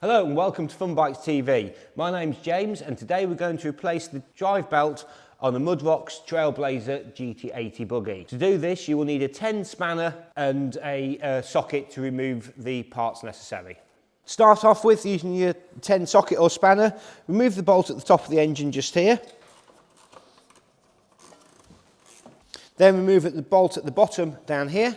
Hello and welcome to FunBikes TV. My name's James and today we're going to replace the drive belt on a Mudrock's Trail Blazer GT80 Buggy. To do this you will need a 10 spanner and a socket to remove the parts necessary. Start off with using your 10 socket or spanner. Remove the bolt at the top of the engine just here. Then remove the bolt at the bottom down here.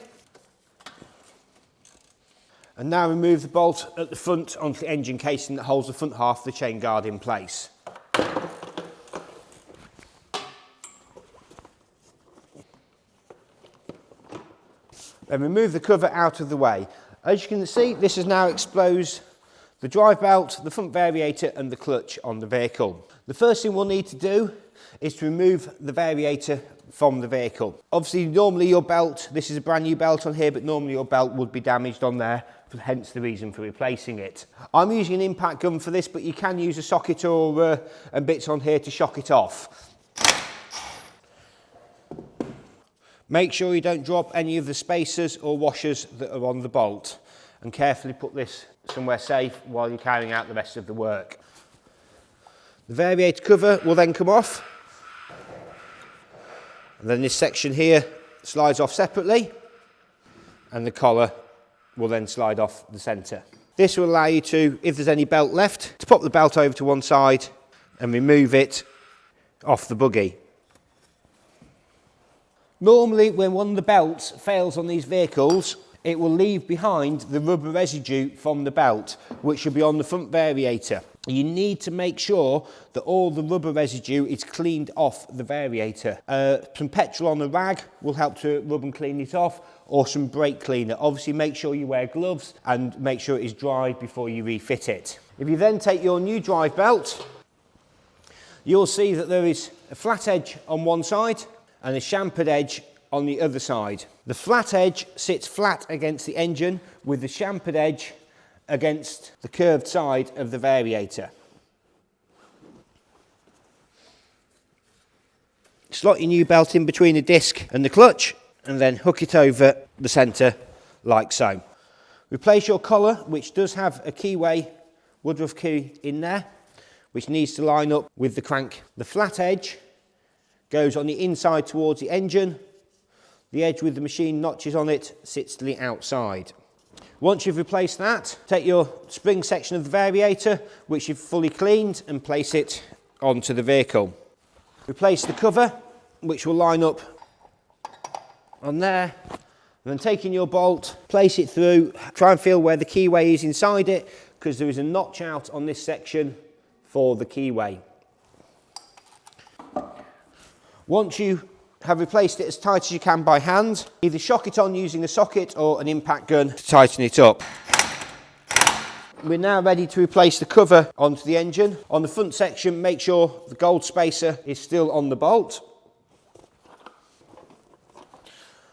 And now remove the bolt at the front onto the engine casing that holds the front half of the chain guard in place. Then remove the cover out of the way. As you can see, this has now exposed the drive belt, the front variator and the clutch on the vehicle. The first thing we'll need to do is to remove the variator from the vehicle. Obviously, normally your belt, this is a brand new belt on here, but normally your belt would be damaged on there, hence the reason for replacing it. I'm using an impact gun for this, but you can use a socket or and bits on here to shock it off. Make sure you don't drop any of the spacers or washers that are on the bolt, and carefully put this somewhere safe while you're carrying out the rest of the work. The variator cover will then come off, and then this section here slides off separately, and the collar will then slide off the centre. This will allow you to, if there's any belt left, to pop the belt over to one side and remove it off the buggy. Normally when one of the belts fails on these vehicles, it will leave behind the rubber residue from the belt, which will be on the front variator. You need to make sure that all the rubber residue is cleaned off the variator. Some petrol on a rag will help to rub and clean it off, or some brake cleaner. Obviously make sure you wear gloves and make sure it is dry before you refit it. If you then take your new drive belt, you'll see that there is a flat edge on one side and a chamfered edge on the other side. The flat edge sits flat against the engine, with the chamfered edge against the curved side of the variator. Slot your new belt in between the disc and the clutch and then hook it over the centre like so. Replace your collar, which does have a keyway Woodruff key in there, which needs to line up with the crank. The flat edge goes on the inside towards the engine. The edge with the machine notches on it sits to the outside. Once you've replaced that, take your spring section of the variator, which you've fully cleaned, and place it onto the vehicle. Replace the cover, which will line up on there. And then taking your bolt, place it through, try and feel where the keyway is inside it, because there is a notch out on this section for the keyway. Once you have replaced it as tight as you can by hand, either shock it on using a socket or an impact gun to tighten it up. We're now ready to replace the cover onto the engine. On the front section, make sure the gold spacer is still on the bolt.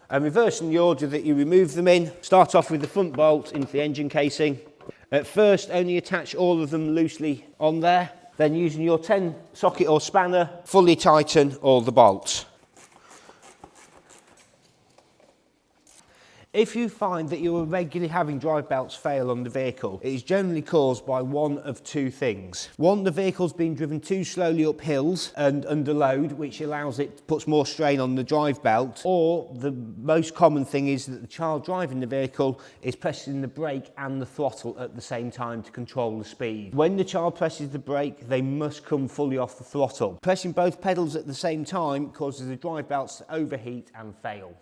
And reversing the order that you remove them in, start off with the front bolt into the engine casing. At first, only attach all of them loosely on there. Then using your 10 socket or spanner, fully tighten all the bolts. If you find that you are regularly having drive belts fail on the vehicle, it is generally caused by one of two things. One, the vehicle's being driven too slowly up hills and under load, which puts more strain on the drive belt. Or the most common thing is that the child driving the vehicle is pressing the brake and the throttle at the same time to control the speed. When the child presses the brake, they must come fully off the throttle. Pressing both pedals at the same time causes the drive belts to overheat and fail.